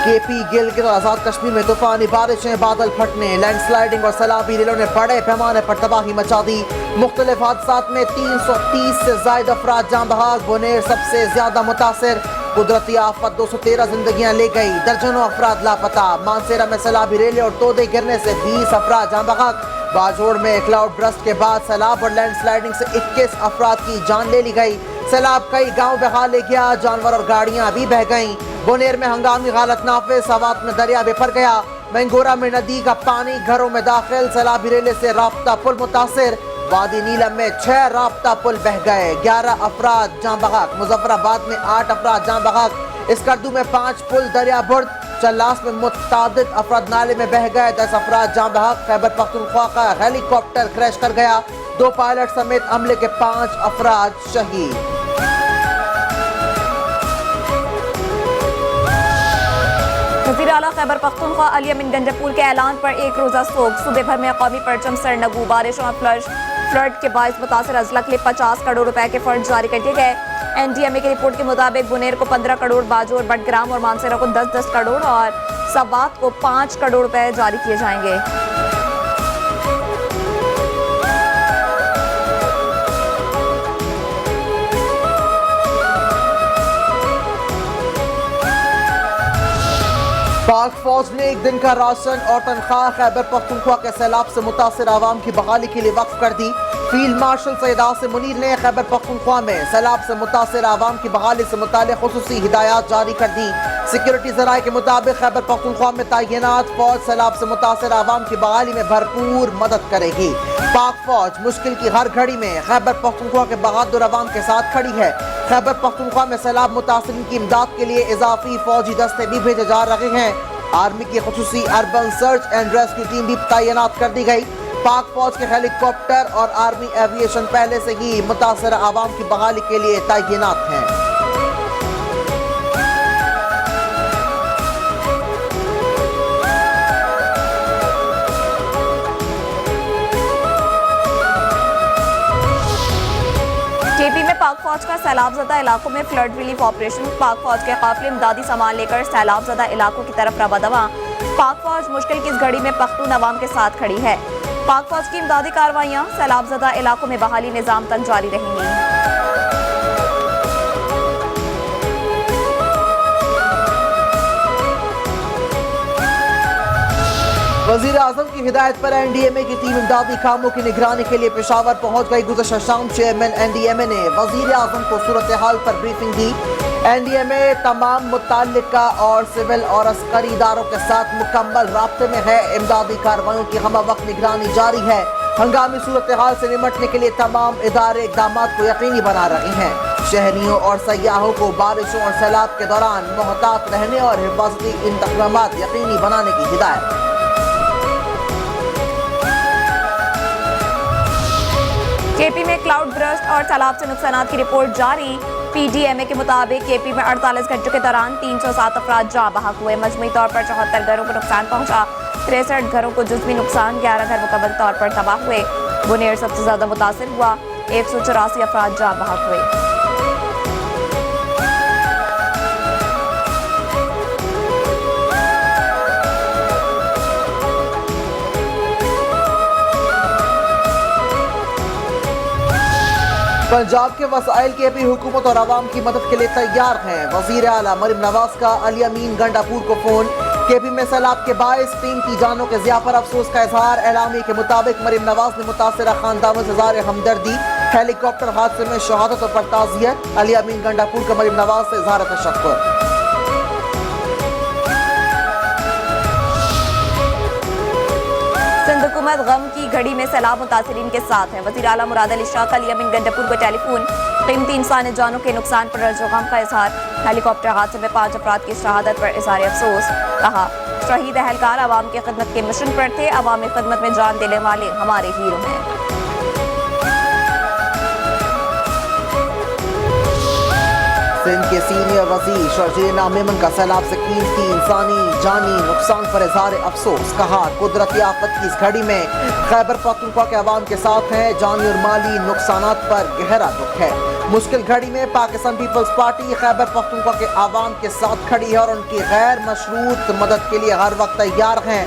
کے پی گلگت اور آزاد کشمیر میں طوفانی بارشیں، بادل پھٹنے، لینڈ سلائڈنگ اور سیلابی ریلوں نے بڑے پیمانے پر تباہی مچا دی۔ مختلف حادثات میں 330 سے زائد افراد جاں بحق، بونیر سب سے زیادہ متاثر۔ قدرتی آفت 213 زندگیاں لے گئی، درجنوں افراد لاپتہ۔ مانسیرا میں سیلابی ریلے اور تودے گرنے سے 20 افراد جاں بحق۔ باجوڑ میں کلاؤڈ برسٹ کے بعد سیلاب اور لینڈ سلائڈنگ سے 21 افراد کی جان لے لی گئی۔ سیلاب کئی گاؤں بہا لے گیا، جانور اور گاڑیاں بھی بہہ گئیں۔ بونیر میں ہنگامی حالت نافذ، سوات میں دریا بپھر گیا۔ مینگورہ میں ندی کا پانی گھروں میں داخل، سیلابی ریلے سے رابطہ پل متاثر۔ وادی نیلم میں 6 رابطہ پل بہہ گئے، 11 افراد جاں بحق۔ مظفر آباد میں 8 افراد جاں بحق۔ اسکردو میں 5 پل دریا برد۔ چلاس میں متعدد افراد نالے میں بہہ گئے، 10 افراد جاں بحق۔ خیبر پختونخوا کا ہیلی کاپٹر کریش کر گیا، 2 پائلٹ سمیت عملے کے 5 افراد شہید۔ وزیر اعلیٰ خیبر پختونخوا علی امین گنڈپور کے اعلان پر ایک روزہ سوگ، صوبے بھر میں قومی پرچم سرنگو۔ بارشوں اور فلڈ کے باعث متاثر اضلاع کے لیے 50 کروڑ روپے کے فنڈ جاری کر دیے گئے۔ این ڈی ایم اے کی رپورٹ کے مطابق بونیر کو 15 کروڑ، باجوڑ، بٹگرام اور مانسیرا کو 10 کروڑ اور سوات کو 5 کروڑ روپے جاری کیے جائیں گے۔ پاک فوج نے ایک دن کا راشن اور تنخواہ خیبر پختونخوا کے سیلاب سے متاثر عوام کی بحالی کے لیے وقف کر دی۔ فیلڈ مارشل سید عاصم منیر نے خیبر پختونخوا میں سیلاب سے متاثر عوام کی بحالی سے متعلق خصوصی ہدایات جاری کر دی۔ سیکیورٹی ذرائع کے مطابق خیبر پختونخوا میں تعینات فوج سیلاب سے متاثر عوام کی بحالی میں بھرپور مدد کرے گی۔ پاک فوج مشکل کی ہر گھڑی میں خیبر پختونخوا کے بہادر عوام کے ساتھ کھڑی ہے۔ خیبر پختونخوا میں سیلاب متاثرین کی امداد کے لیے اضافی فوجی دستے بھی بھیجے جا رہے ہیں۔ آرمی کی خصوصی urban search and rescue team بھی تعینات کر دی گئی۔ پاک فوج کے ہیلی کاپٹر اور آرمی ایویشن پہلے سے ہی متاثرہ عوام کی بحالی کے لیے تعینات ہیں۔ کے پی میں پاک فوج کا سیلاب زدہ علاقوں میں فلڈ ریلیف آپریشن۔ پاک فوج کے قافلے امدادی سامان لے کر سیلاب زدہ علاقوں کی طرف رواں دواں۔ پاک فوج مشکل کی اس گھڑی میں پختون عوام کے ساتھ کھڑی ہے۔ پاک فوج کی امدادی کارروائیاں سیلاب زدہ علاقوں میں بحالی نظام تک جاری رہیں گی۔ وزیر اعظم کی ہدایت پر این ڈی ایم اے کی ٹیم امدادی کاموں کی نگرانی کے لیے پشاور پہنچ گئی۔ گزشتہ شام چیئرمین این ڈی ایم اے نے وزیر اعظم کو صورتحال پر بریفنگ دی۔ این ڈی ایم اے تمام متعلقہ اور سول اور عسکری اداروں کے ساتھ مکمل رابطے میں ہے۔ امدادی کارروائیوں کی ہمہ وقت نگرانی جاری ہے۔ ہنگامی صورتحال سے نمٹنے کے لیے تمام ادارے اقدامات کو یقینی بنا رہے ہیں۔ شہریوں اور سیاحوں کو بارشوں اور سیلاب کے دوران محتاط رہنے اور حفاظتی انتظامات یقینی بنانے کی ہدایت۔ کے پی میں کلاؤڈ برسٹ اور سیلاب سے نقصانات کی رپورٹ جاری۔ پی ڈی ایم اے کے مطابق کے پی میں 48 گھنٹوں کے دوران 307 افراد جاں بحق ہوئے۔ مجموعی طور پر 74 گھروں کو نقصان پہنچا، 63 گھروں کو جزوی نقصان، 11 گھر مکمل طور پر تباہ ہوئے۔ بونیر سب سے زیادہ متاثر ہوا، 184 افراد جاں بحق ہوئے۔ پنجاب کے وسائل کے بھی حکومت اور عوام کی مدد کے لیے تیار ہیں۔ وزیر اعلیٰ مریم نواز کا علی امین گنڈاپور کو فون۔ کے پی میں سیلاب کے باعث 3 کی جانوں کے ضیاع پر افسوس کا اظہار۔ اعلامیے کے مطابق مریم نواز نے متاثرہ خاندانوں سے اظہار ہمدردی۔ ہیلی کاپٹر حادثے میں شہادتوں پر تعزیت۔ علی امین گنڈاپور کا مریم نواز سے اظہار تشکر۔ سندھ حکومت غم کی گھڑی میں سیلاب متاثرین کے ساتھ ہے۔ وزیر اعلیٰ مراد علی شاہ کا علی امین گنڈاپور کو ٹیلی فون۔ قیمتی انسانی جانوں کے نقصان پر رنج و غم کا اظہار۔ ہیلی کاپٹر حادثے میں 5 افراد کی شہادت پر اظہار افسوس۔ کہا شہید اہلکار عوام کی خدمت کے مشن پر تھے، عوامی خدمت میں جان دینے والے ہمارے ہیرو ہیں۔ سندھ کے سینئر وزیر شرجیل میمن کا سیلاب سے قیمتی انسانی جانی نقصان پر اظہار افسوس، کہا قدرتی آفت کی اس گھڑی میں خیبر پختونخوا کے عوام کے ساتھ ہیں، جانی اور مالی نقصانات پر گہرا دکھ ہے۔ مشکل گھڑی میں پاکستان پیپلز پارٹی خیبر پختونخوا کے عوام کے ساتھ کھڑی ہے اور ان کی غیر مشروط مدد کے لیے ہر وقت تیار ہیں۔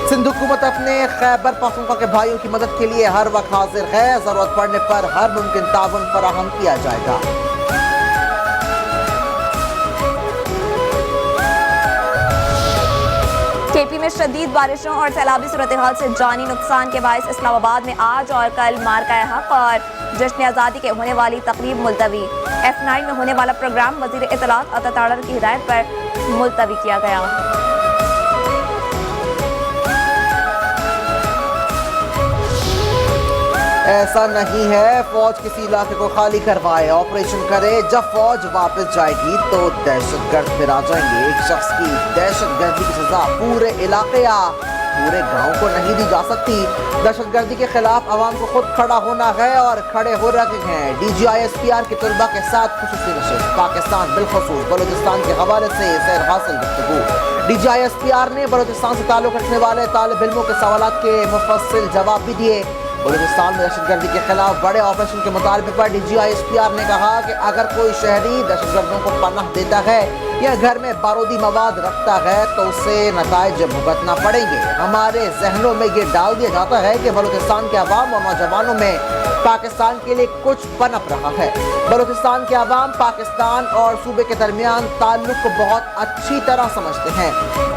سندھ حکومت اپنے خیبر پختونخوا کے بھائیوں کی مدد کے لیے ہر وقت حاضر ہے، ضرورت پڑنے پر ہر ممکن تعاون فراہم کیا جائے گا۔ کے پی میں شدید بارشوں اور سیلابی صورتحال سے جانی نقصان کے باعث اسلام آباد میں آج اور کل مارکہ حق اور جشن آزادی کے ہونے والی تقریب ملتوی۔ F9 میں ہونے والا پروگرام وزیر اطلاعات عطا تاڑر کی ہدایت پر ملتوی کیا گیا۔ ایسا نہیں ہے فوج کسی علاقے کو خالی کروائے، آپریشن کرے، جب فوج واپس جائے گی تو دہشت گرد پھر آ جائیں گے۔ ایک شخص کی دہشت گردی کی سزا پورے علاقے یا پورے گاؤں کو نہیں دی جا سکتی۔ دہشت گردی کے خلاف عوام کو خود کھڑا ہونا ہے اور کھڑے ہو رہے ہیں۔ DGISPR کے طلباء کے ساتھ خصوصی نشست، پاکستان بالخصوص بلوچستان کے حوالے سے سیر حاصل گفتگو۔ DGISPR نے بلوچستان سے تعلق رکھنے والے طالب علموں کے سوالات کے مفصل جواب بھی دیے۔ بلوچستان میں دہشت گردی کے خلاف بڑے آپریشن کے مطالبے پر DGISPR نے کہا کہ اگر کوئی شہری دہشت گردوں کو پناہ دیتا ہے یا گھر میں بارودی مواد رکھتا ہے تو اسے نتائج بھگتنا پڑیں گے۔ ہمارے ذہنوں میں یہ ڈال دیا جاتا ہے کہ بلوچستان کے عوام اور نوجوانوں میں پاکستان کے لیے کچھ پنپ رہا ہے۔ بلوچستان کے عوام پاکستان اور صوبے کے درمیان تعلق کو بہت اچھی طرح سمجھتے ہیں۔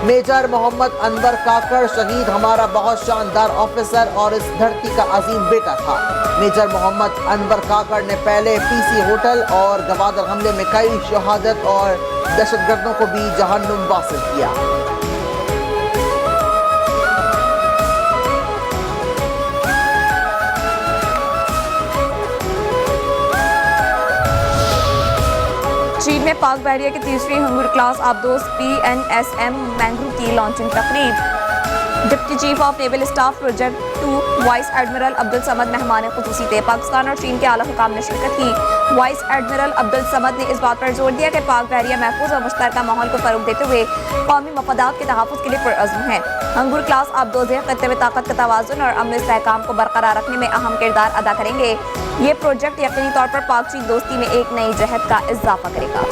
میجر محمد انور کاکڑ شہید ہمارا بہت شاندار آفیسر اور اس دھرتی کا عظیم بیٹا تھا۔ میجر محمد انور کاکڑ نے پہلے PC ہوٹل اور گوادر حملے میں کئی شہادت اور دہشت گردوں کو بھی جہنم واصل کیا۔ چین میں پاک بحریہ کی تیسری ہنگر کلاس آبدوز PNSM مینگرو کی لانچنگ تقریب۔ Deputy chief of naval staff project 2 vice admiral Abdul Samad مہمان خصوصی تھے۔ پاکستان اور چین کے اعلیٰ حکام نے شرکت کی۔ وائس ایڈمرل عبدالصمد نے اس بات پر زور دیا کہ پاک بحریہ محفوظ اور مشترکہ ماحول کو فروغ دیتے ہوئے قومی مفادات کے تحفظ کے لیے پرعزم ہے۔ ہنگر کلاس آبدوزیں خطے میں طاقت کا توازن اور امن استحکام کو برقرار رکھنے میں اہم کردار ادا کریں گے۔ یہ پروجیکٹ یقینی طور پر پاک چین دوستی میں ایک نئی جہت کا اضافہ کرے گا۔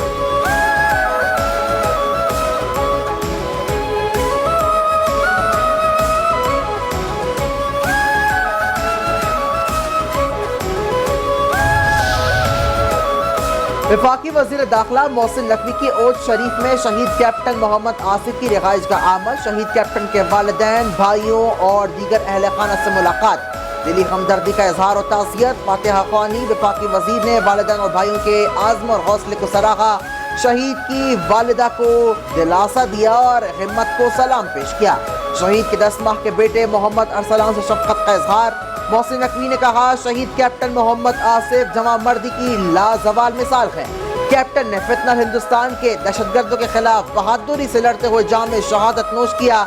وفاقی وزیر داخلہ محسن نقوی کی اوج شریف میں شہید کیپٹن محمد آصف کی رہائش گاہ آمد۔ شہید کیپٹن کے والدین، بھائیوں اور دیگر اہل خانہ سے ملاقات، دلی ہمدردی کا اظہار و تعزیت۔ فاتحہ خوانی وفاقی وزیر نے والدین اور بھائیوں کے عزم اور حوصلے کو سراہا، شہید کی والدہ کو دلاسا دیا اور ہمت کو سلام پیش کیا۔ شہید کے 10 ماہ کے بیٹے محمد ارسلان سے شفقت کا اظہار۔ محسن نقوی نے کہا شہید کیپٹن محمد آصف جمع مردی کی لازوال مثال ہے۔ کیپٹن نے فتنہ ہندوستان کے دہشت گردوں کے خلاف بہادری سے لڑتے ہوئے جام شہادت نوش کیا۔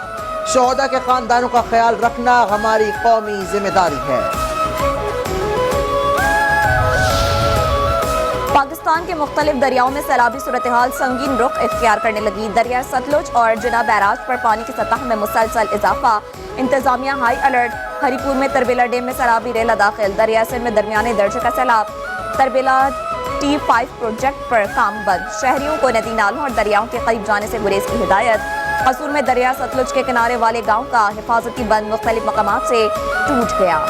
شہداء کے خاندانوں کا خیال رکھنا ہماری قومی ذمہ داری ہے۔ پاکستان کے مختلف دریاؤں میں سیلابی صورتحال سنگین رخ اختیار کرنے لگی۔ دریا ستلج اور جنا بیراج پر پانی کی سطح میں مسلسل اضافہ، انتظامیہ ہائی الرٹ۔ ہری پور میں تربیلا ڈیم میں سیلابی ریلا داخل، دریا سندھ میں درمیانے درجے کا سیلاب۔ تربیلا T5 پروجیکٹ پر کام بند، شہریوں کو ندی نالوں اور دریاؤں کے قریب جانے سے گریز کی ہدایت۔ قصور میں دریا ستلج کے کنارے والے گاؤں کا حفاظتی بند مختلف مقامات سے ٹوٹ گیا۔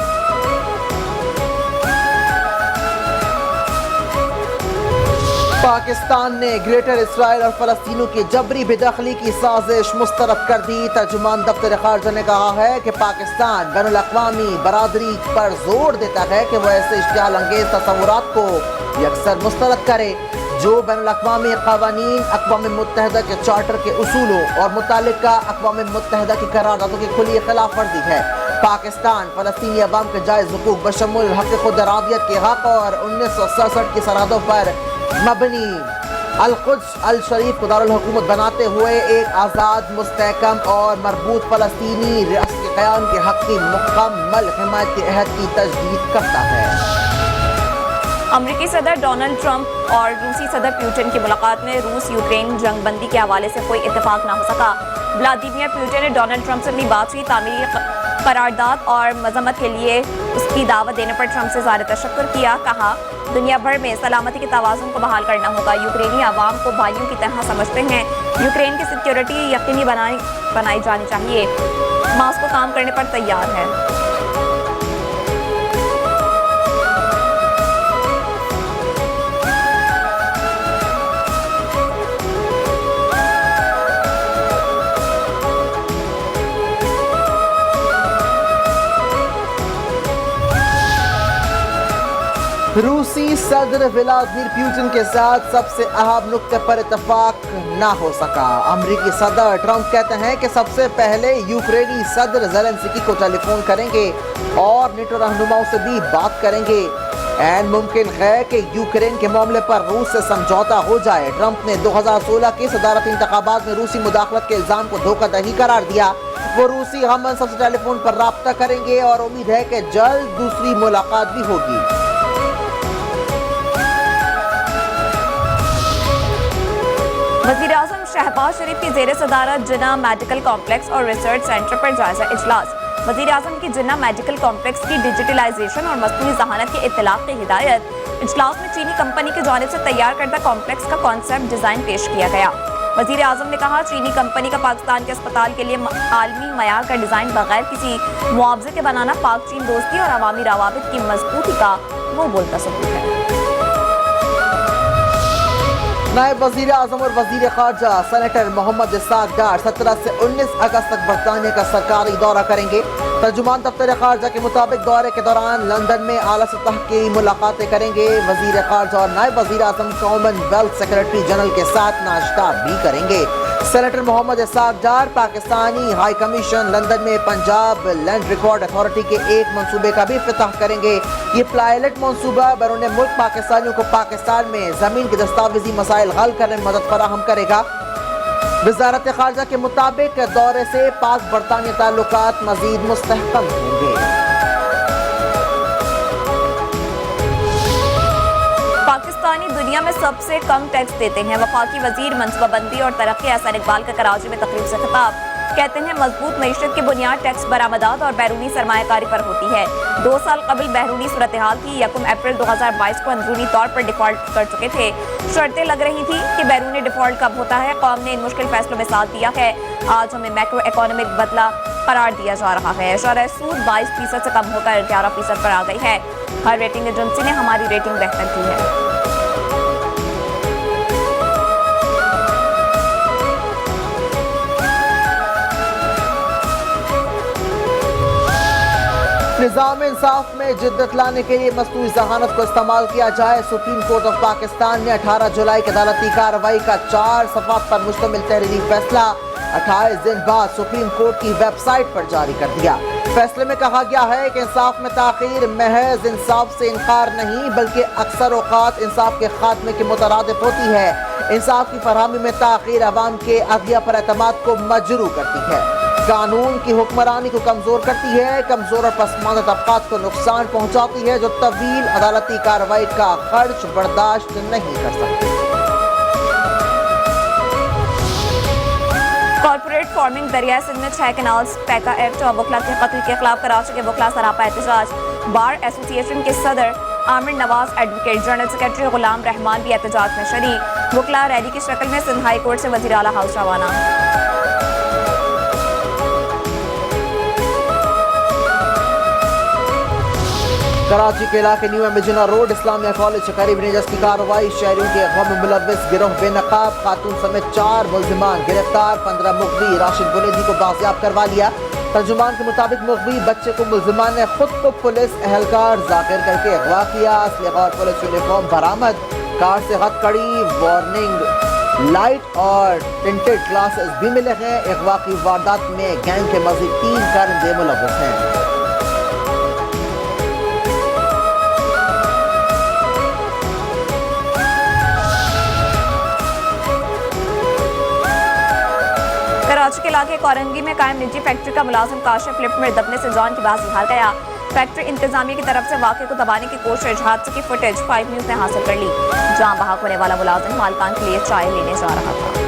پاکستان نے گریٹر اسرائیل اور فلسطینیوں کی جبری بے دخلی کی سازش مسترد کر دی۔ ترجمان دفتر خارجہ نے کہا ہے کہ پاکستان بین الاقوامی برادری پر زور دیتا ہے کہ وہ ایسے اشتعال انگیز تصورات کو یکسر مسترد کرے جو بین الاقوامی قوانین، اقوام متحدہ کے چارٹر کے اصولوں اور متعلقہ اقوام متحدہ کی قراردادوں کی کھلی خلاف ورزی ہے۔ پاکستان فلسطینی عوام کے جائز حقوق بشمول حق خود ارادیت کے حق اور 1967 کی سرحدوں پر مبنی القدس الشریف کو دارالحکومت بناتے ہوئے ایک آزاد، مستحکم اور مربوط فلسطینی ریاست کے قیام کے حق کی مکمل حمایت کے عہد کی تجدید کرتا ہے۔ امریکی صدر ڈونلڈ ٹرمپ اور روسی صدر پیوٹن کی ملاقات میں روس یوکرین جنگ بندی کے حوالے سے کوئی اتفاق نہ ہو سکا۔ ولادیمیر پوٹن نے ڈونلڈ ٹرمپ سے اپنی بات چیت تعمیری قرارداد اور مذمت کے لیے اس کی دعوت دینے پر ٹرمپ سے اظہار تشکر کیا۔ کہا دنیا بھر میں سلامتی کے توازن کو بحال کرنا ہوگا، یوکرینی عوام کو بھائیوں کی طرح سمجھتے ہیں، یوکرین کی سیکیورٹی یقینی بنائی جانی چاہیے، ماسکو کام کرنے پر تیار ہے۔ روسی صدر ولادیمیر پوٹن کے ساتھ سب سے اہم نقطے پر اتفاق نہ ہو سکا۔ امریکی صدر ٹرمپ کہتے ہیں کہ سب سے پہلے یوکرینی صدر زیلنسکی کو ٹیلی فون کریں گے اور نیٹو رہنماؤں سے بھی بات کریں گے۔ عین ممکن ہے کہ یوکرین کے معاملے پر روس سے سمجھوتا ہو جائے۔ ٹرمپ نے 2016 کے صدارتی انتخابات میں روسی مداخلت کے الزام کو دھوکہ دہی قرار دیا۔ وہ روسی ہم منصب سے ٹیلی فون پر رابطہ کریں گے اور امید ہے کہ جلد دوسری ملاقات بھی ہوگی۔ وزیراعظم شہباز شریف کی زیر صدارت جناح میڈیکل کمپلیکس اور ریسرچ سینٹر پر جائزہ اجلاس۔ وزیراعظم کی جناح میڈیکل کمپلیکس کی ڈیجیٹلائزیشن اور مصنوعی ذہانت کے اطلاق کی ہدایت۔ اجلاس میں چینی کمپنی کی جانب سے تیار کردہ کمپلیکس کا کانسیپٹ ڈیزائن پیش کیا گیا۔ وزیر اعظم نے کہا چینی کمپنی کا پاکستان کے اسپتال کے لیے عالمی معیار کا ڈیزائن بغیر کسی معاوضے کے بنانا پاک چین دوستی اور عوامی روابط کی مضبوطی کا وہ بولتا ثبوت ہے۔ نائب وزیر اعظم اور وزیر خارجہ سینیٹر محمد اسحاق ڈار 17 سے 19 اگست تک برطانیہ کا سرکاری دورہ کریں گے۔ ترجمان دفتر خارجہ کے مطابق دورے کے دوران لندن میں اعلیٰ سطح کی ملاقاتیں کریں گے۔ وزیر خارجہ اور نائب وزیر اعظم کامن ویلتھ سیکرٹری جنرل کے ساتھ ناشتہ بھی کریں گے۔ Senator Muhammad Ishaq Dar Pakistani high commission London میں پنجاب لینڈ ریکارڈ اتھارٹی کے ایک منصوبے کا بھی افتتاح کریں گے۔ یہ پائلٹ منصوبہ بیرون ملک پاکستانیوں کو پاکستان میں زمین کے دستاویزی مسائل حل کرنے میں مدد فراہم کرے گا۔ وزارت خارجہ کے مطابق دورے سے پاک برطانیہ تعلقات مزید مستحکم ہوں گے۔ پاکستانی دنیا میں سب سے کم ٹیکس دیتے ہیں۔ وفاقی وزیر منصوبہ بندی اور ترقی احسان اقبال کا کراچی میں تقریب سے خطاب۔ کہتے ہیں مضبوط معیشت کی بنیاد ٹیکس برآمدات اور بیرونی سرمایہ کاری پر ہوتی ہے۔ 2 سال قبل بیرونی صورتحال تھی۔ 1 اپریل 2022 کو اندرونی طور پر ڈیفالٹ کر چکے تھے۔ شرطیں لگ رہی تھی کہ بیرونی ڈیفالٹ کب ہوتا ہے۔ قوم نے ان مشکل فیصلوں میں ساتھ دیا ہے۔ آج ہمیں میکرو اکانومک بدلہ قرار دیا جا رہا ہے۔ شرح سود 22% سے کم ہو کر 11% پر آ گئی ہے۔ ہر ریٹنگ ایجنسی نے ہماری ریٹنگ بہتر کی ہے۔ نظام انصاف میں جدت لانے کے لیے مصنوعی ذہانت کو استعمال کیا جائے۔ سپریم کورٹ آف پاکستان نے 18 جولائی کی عدالتی کارروائی کا 4 صفحات پر مشتمل تحریری فیصلہ 28 دن بعد سپریم کورٹ کی ویب سائٹ پر جاری کر دیا۔ فیصلے میں کہا گیا ہے کہ انصاف میں تاخیر محض انصاف سے انکار نہیں بلکہ اکثر اوقات انصاف کے خاتمے کے مترادف ہوتی ہے۔ انصاف کی فراہمی میں تاخیر عوام کے عدلیہ پر اعتماد کو مجروح کرتی ہے، قانون کی حکمرانی کو کمزور کرتی ہے، کمزور اور پسماندہ طبقات کو نقصان پہنچاتی ہے جو طویل عدالتی کارروائی کا خرچ برداشت نہیں کر سکتی۔ کارپوریٹ فارمنگ دریائے سندھ میں 6 کینالز پیکا ایکٹ اور وکلا کے قتل کے خلاف کراچی کے وکلا سراپا احتجاج۔ بار ایسوسی ایشن کے صدر عامر نواز، ایڈوکیٹ جنرل سیکرٹری غلام رحمان بھی احتجاج میں شریک۔ وکلا ریلی کی شکل میں سندھ ہائی کورٹ سے وزیر اعلیٰ ہاؤس روانہ۔ کراچی کے علاقے نیو امیجنا روڈ اسلامیہ کالج سے قریب نیجس کی کارروائی، شہریوں کے غم میں ملوث گروہ بے نقاب خاتون سمیت 4 ملزمان گرفتار، 15 مغوی راشد بنیدی کو بازیاب کروا لیا۔ ترجمان کے مطابق مغوی بچے کو ملزمان نے خود کو پولیس اہلکار ظاہر کر کے اغوا کیا۔ اسلحہ اور پولیس یونیفارم برآمد، کار سے ہتھ کڑی، وارننگ لائٹ اور ٹنٹڈ گلاسز بھی ملے ہیں۔ اغوا کی واردات میں گینگ کے مزید 3 کارندے ملوث ہیں۔ کراچی کے علاقے کورنگی میں قائم نجی فیکٹری کا ملازم کاشف لفٹ میں دبنے سے جان کی باز نکال گیا۔ فیکٹری انتظامیہ کی طرف سے واقعے کو دبانے کی کوشش، حادثے کی فوٹیج 5 نیوز نے حاصل کر لی۔ جاں بحق ہونے والا ملازم مالکان کے لیے چائے لینے جا رہا تھا۔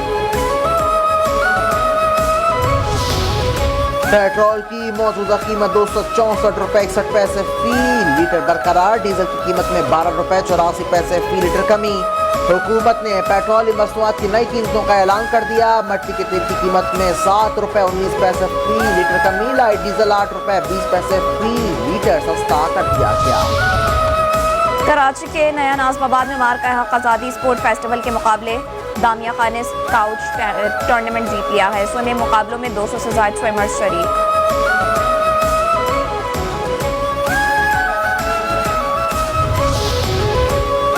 پیٹرول کی موجودہ قیمت 264 روپے 61 پیسے فی لیٹر برقرار، ڈیزل کی قیمت میں 12 روپے 84 پیسے فی لیٹر کمی۔ حکومت نے پیٹرولیہ مصنوعات کی نئی قیمتوں کا اعلان کر دیا، مٹی کے تیل کی قیمت میں 7 روپے 19 پیسے فی لیٹر کمی، لائٹ ڈیزل 8 روپے 20 پیسے فی لیٹر سستا کر دیا گیا۔ کراچی کے نیا ناظم آباد میں مارکہ حق آزادی اسپورٹ فیسٹیول کے مقابلے دامیہ خان نے اسکاؤٹ ٹورنامنٹ جیت لیا ہے۔ سونے مقابلوں میں 200 سے زائد سوئمرز شریک۔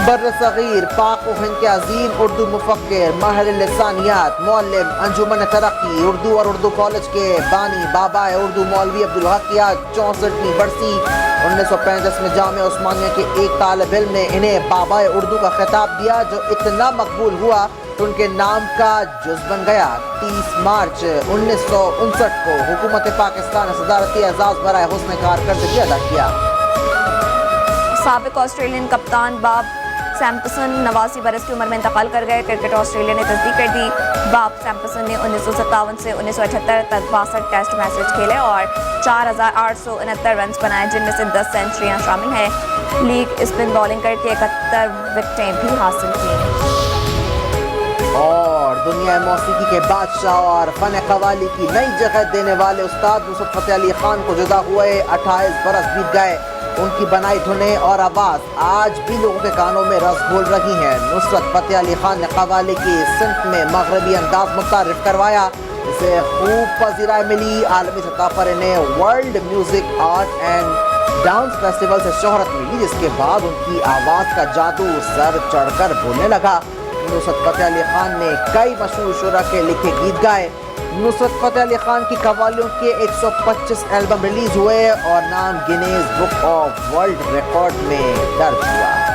بر صغیر پاک و ہند کے عظیم اردو مفکر، ماہر لسانیات، معلم، انجمن ترقی اردو اور اردو کالج کے بانی بابا اردو مولوی عبدالحق کی آج 64ویں برسی۔ 1935 میں جامعہ عثمانیہ کے ایک طالب علم نے انہیں بابا اردو کا خطاب دیا، جو اتنا مقبول ہوا کہ ان کے نام کا جز بن گیا۔ 30 مارچ 1959 کو حکومت پاکستان نے صدارتی اعزاز برائے حسن کارکردگی ادا کیا۔ سابق آسٹریلین کپتان باب سیمپسن 89 برس کی عمر میں انتقال کر گئے۔ کرکٹ آسٹریلیا نے تصدیق کر دی۔ باب سیمپسن نے 1957 سے 1978 تک 62 ٹیسٹ میچز کھیلے اور 4869 رنز بنائے، جن میں سے 10 سینچریاں شامل ہیں۔ لیگ اسپن بالنگ کر کے 71 وکٹیں بھی حاصل کی۔ اور دنیا موسیقی کے بادشاہ اور فن قوالی کی نئی جگہ دینے والے استاد نصرت فتح علی خان کو جدا ہوئے 28 برس بیت گئے۔ ان کی بنائی دھنیں اور آواز آج بھی لوگوں کے کانوں میں رس گھول رہی ہیں۔ نصرت فتح علی خان نے قوالی کی صنف میں مغربی انداز متعارف کروایا، جسے خوب پذیرائی ملی۔ عالمی سطح پر انہیں world music art and dance festival سے شہرت ملی، جس کے بعد ان کی آواز کا جادو سر چڑھ کر بولنے لگا۔ نصرت فتح علی خان نے کئی مشہور شعراء کے لکھے گیت گائے۔ نصرت فتح علی خان کی قوالیوں کے 125 البم ریلیز ہوئے اور نام Guinness book of world record میں درج ہوا۔